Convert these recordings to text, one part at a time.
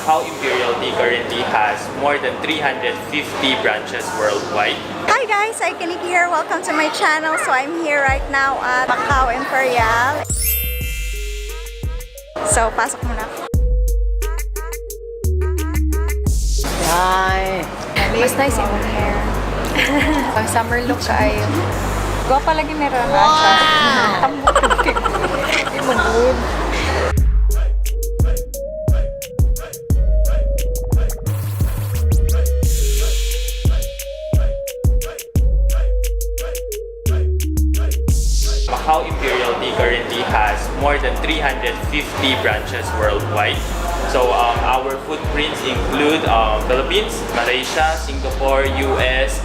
Macao Imperial currently has more than 350 branches worldwide. Hi guys, Cykaniki here. Welcome to my channel. So I'm here right now at Macao Imperial. So, pasok muna. Hi! Mas nice yung hair. Pang summer look ay gwapa lagi ni Rana. Wow! Tambok. Hindi mo good. Macao Imperial currently has more than 350 branches worldwide. So our footprints include Philippines, Malaysia, Singapore, US.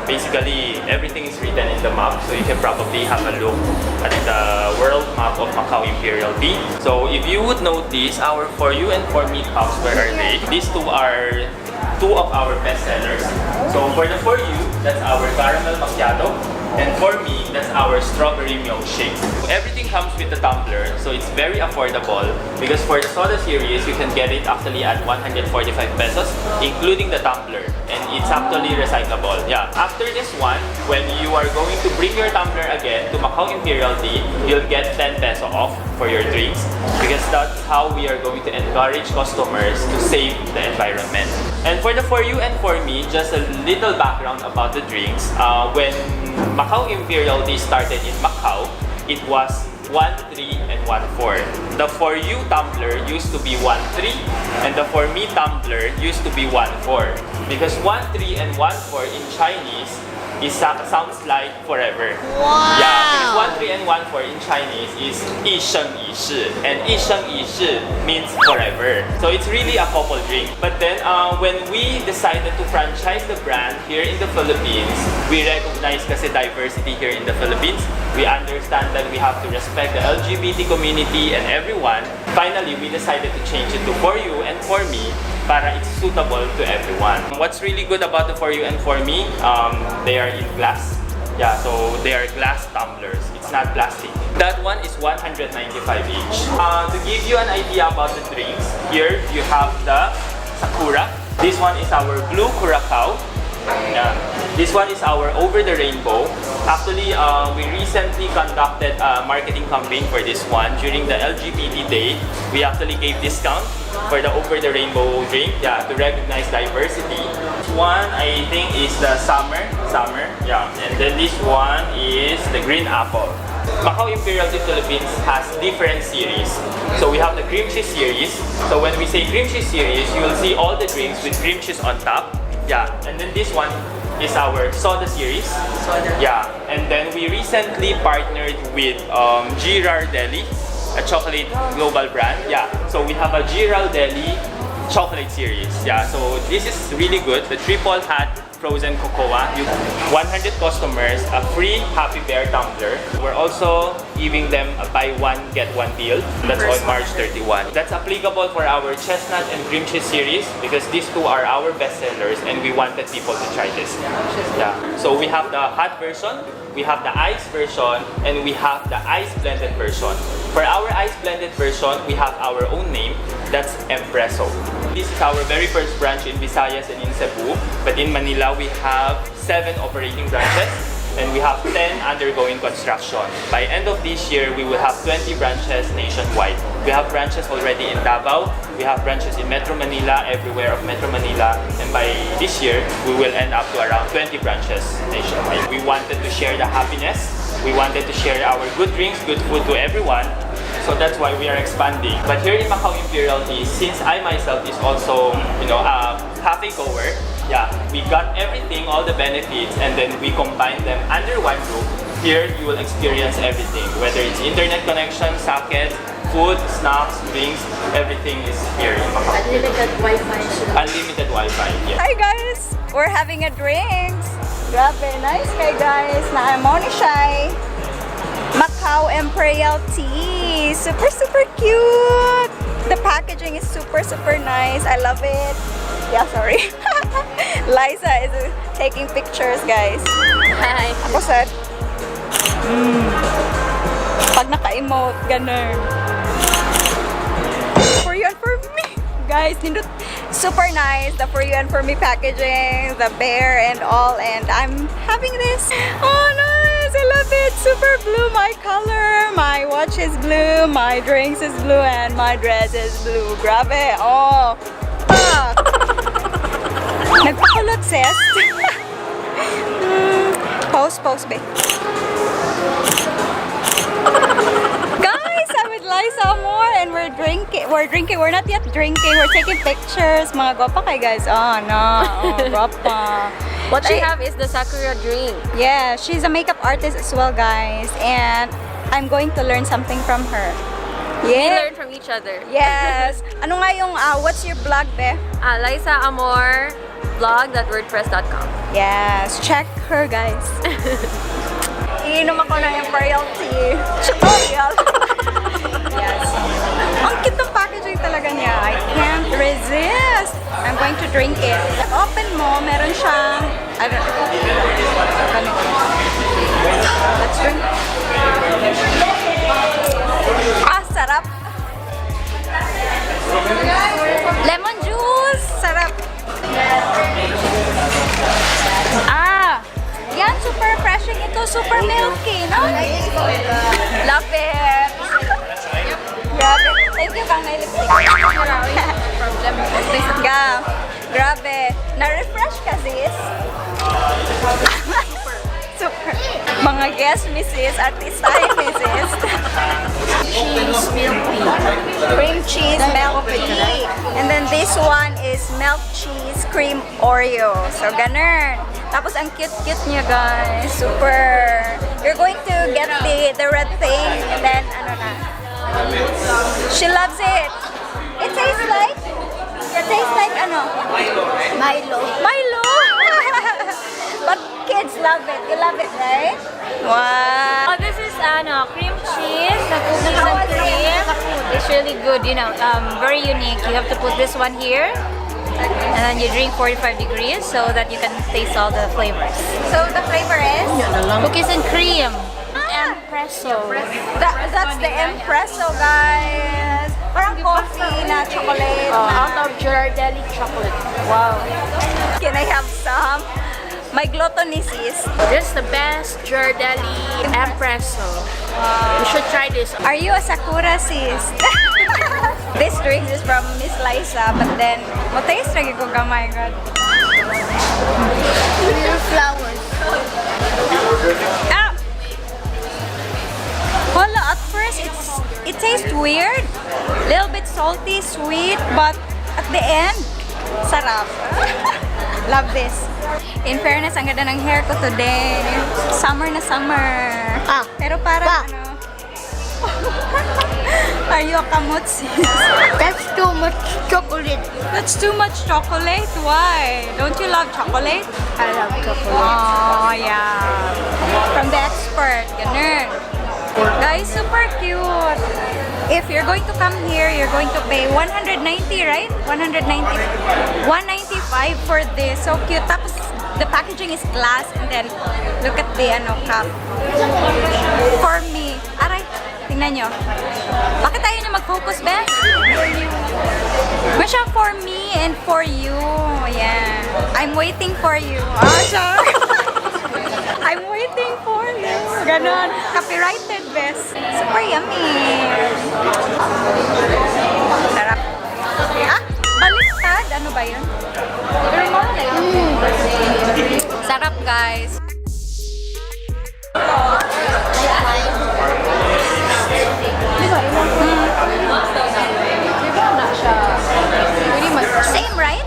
Basically, everything is written in the map, so you can probably have a look at the world map of Macao Imperial Tea. So if you would notice, our For You and For Me cups, where are they? These two are two of our best sellers. So for the For You, that's our caramel macchiato. And for me, that's our strawberry milkshake. Everything comes with the tumbler, so it's very affordable. Because for the soda series, you can get it actually at 145 pesos, including the tumbler. And it's actually recyclable. Yeah. After this one, when you are going to bring your tumbler again to Macao Imperial Tea, you'll get 10 peso off for your drinks. Because that's how we are going to encourage customers to save the environment. And for the For You and For Me, just a little background about the drinks. When Macao Imperial Tea started in Macau, it was 1-3 and 1-4. The For You tumbler used to be 1-3 and the For Me tumbler used to be 1-4. Because 1-3 and 1-4 in Chinese sounds like forever. Wow! Yeah, because 1-3 and 1-4 in Chinese is 一生一世, and 一生一世 means forever. So it's really a couple drink. But then when we decided to franchise the brand here in the Philippines, we recognize kasi diversity here in the Philippines. We understand that we have to respect the LGBT community and everyone. Finally, we decided to change it to For You and For Me para it's suitable to everyone. What's really good about the For You and For Me, they are in glass. Yeah, so they are glass tumblers. It's not plastic. That one is 195 each. To give you an idea about the drinks, here you have the Sakura. This one is our blue curacao. Yeah. This one is our Over the Rainbow. Actually, we recently conducted a marketing campaign for this one during the LGBT Day. We actually gave discount for the Over the Rainbow drink, yeah, to recognize diversity. This one I think is the summer, yeah, and then this one is the green apple. Macao Imperial Tea Philippines has different series. So we have the cream cheese series. So when we say cream cheese series, you will see all the drinks with cream cheese on top. Yeah, and then this one is our soda series. Yeah, and then we recently partnered with Girardelli, a chocolate global brand. Yeah, so we have a Girardelli chocolate series. Yeah, so this is really good. The triple hat frozen cocoa. 100 customers a free Happy Bear tumbler. We're also giving them a buy one get one deal. That's on March 31. That's applicable for our chestnut and cream cheese series because these two are our best sellers and we wanted people to try this. Yeah. So we have the hot version, we have the ice version, and we have the ice blended version. For our ice blended version, we have our own name. That's Espresso. This is our very first branch in Visayas and in Cebu. But in Manila, we have 7 operating branches and we have 10 undergoing construction. By end of this year, we will have 20 branches nationwide. We have branches already in Davao. We have branches in Metro Manila, everywhere of Metro Manila. And by this year, we will end up to around 20 branches nationwide. We wanted to share the happiness. We wanted to share our good drinks, good food to everyone. So that's why we are expanding. But here in Macao Imperial Tea, since I myself is also, a cafe goer, yeah, we got everything, all the benefits, and then we combine them under one roof. Here, you will experience everything, whether it's internet connection, socket, food, snacks, drinks, everything is here in Macao. Unlimited Wi-Fi. Unlimited Wi-Fi, yeah. Hi guys! We're having a drinks. Grabe, nice kay guys. Naamo ni siya. Macao Imperial Tea. Super, super cute. The packaging is super, super nice. I love it. Yeah, sorry. Liza is taking pictures, guys. Hi. Ako sad. Pag naka-emote, ganun. For you and for me. guys. Super nice. The For You and For Me packaging, the bear and all. And I'm having this. Oh, nice. I love it. Super blue, my color. My watch is blue. My drinks is blue. And my dress is blue. Grabe. Oh. Fuck. Nagpakulot, sis. Post, babe. Guys, I'm with Liza more and we're drinking. We're not yet drinking. We're taking pictures. Mga guwapa kay guys. Oh, no. Oh, guwapa. What I have is the Sakura drink. Yeah, she's a makeup artist as well, guys. And I'm going to learn something from her. We Yeah. learn from each other. Yes. Ano nga yung, what's your blog, be? Liza Amor blog.wordpress.com. Yes. Check her, guys. Iinom ako ng Imperial tea. Tutorial. Yes. Ang cute ng packaging talaga niya. I can't resist. I'm going to drink it. Open mo, meron siyang... I don't know. Let's drink. Ah, sarap. Lemon juice. Sarap. Ah, yan, super refreshing ito. Super milky, no? Love it. Grabe. Thank you, Kang Lipstick. Grabe. Na-refresh ka, sis. Super. Mga guest misses, artistahin misses. Cheese milk tea. Cream cheese milk tea. And then this one is milk cheese cream Oreo. So, ganun. Tapos, ang cute-cute niya, guys. Super. You're going to get the red thing. And then, ano na. She loves it. It tastes like ano? Milo. Milo. But kids love it. You love it, right? Wow. Oh, this is cream cheese, the cookies and cream. It's really good, very unique. You have to put this one here. And then you drink 45 degrees so that you can taste all the flavors. So, the flavor is? Cookies and cream. Espresso. That's the espresso, guys. Parang coffee na chocolate. Out of Ghirardelli chocolate. Wow. Can I have some? My gluttonesis. This is the best Ghirardelli espresso. You should try this. Are you a Sakura sis? This drink is from Miss Liza, but then, taste lagi ko gamay, God. Little flowers. Ah! Hala, at first, it tastes weird. Little bit salty, sweet, but at the end, sarap. Love this. In fairness, ang ganda ng hair ko today. Summer na summer. Pero parang ano... Are you a kamot, sis? That's too much chocolate. That's too much chocolate? Why? Don't you love chocolate? I love chocolate. Oh, yeah. From the expert. Ganun. Guys, super cute. If you're going to come here, you're going to pay 190, right? 190. 195 for this. So cute. Tapos, the packaging is glass. And then, look at the cup. For me. Aray, tingnan nyo. Bakit tayo na mag-focus, Beth? Masya for me and for you. Yeah. I'm waiting for you. Oh, siya. I'm waiting for you. Ganon. Copyrighted, best. Super yummy. Sarap. Ah, baliktad. Ano ba yun? Sarap, guys. Same, right?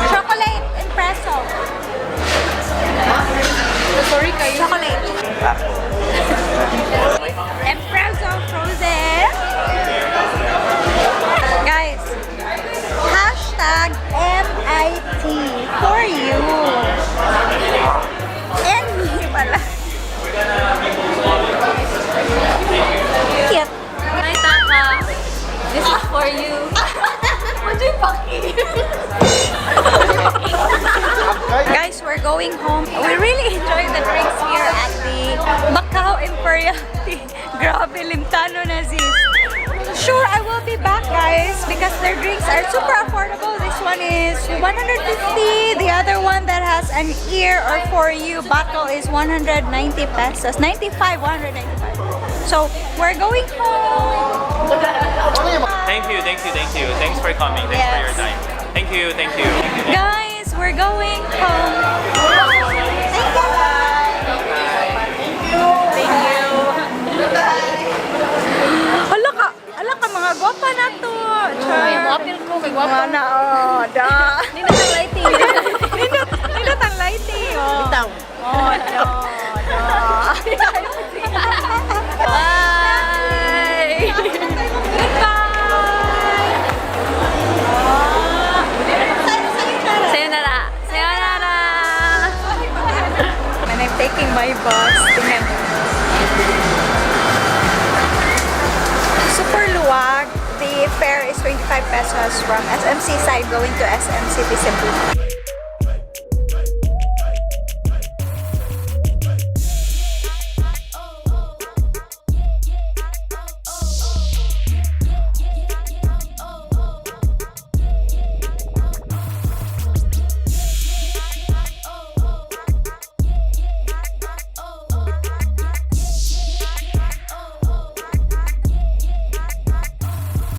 Chocolate espresso. Sorry kayo. Chocolate. Espresso frozen. Guys, hashtag MIT for you. And me pala. Cute. Hi, Taka. This is for you. Guys, we're going home. We really enjoy the drinks here at the Imperial tea. Grabe, limtano na sis. Sure, I will be back guys because their drinks are super affordable. This one is 150. The other one that has an ear or for you bottle is 190 pesos. 95, 195. So, we're going home. Thank you. Thanks for coming. Thanks for your Yes. time. Thank you. Guys, we're going home. Thank you. Hala ka mga gwapa na to. Ay, wapil ko, kay guwapo. Na, oh, da. Nindot ang lighting. Nindot ang lighting, oh. Bitaw. Oh, da. Bye! Goodbye! Sayonara. Sayonara. When I'm taking my bus, tingnan mo. Super luwag. The fare is 25 pesos from SM Seaside going to SM City Cebu.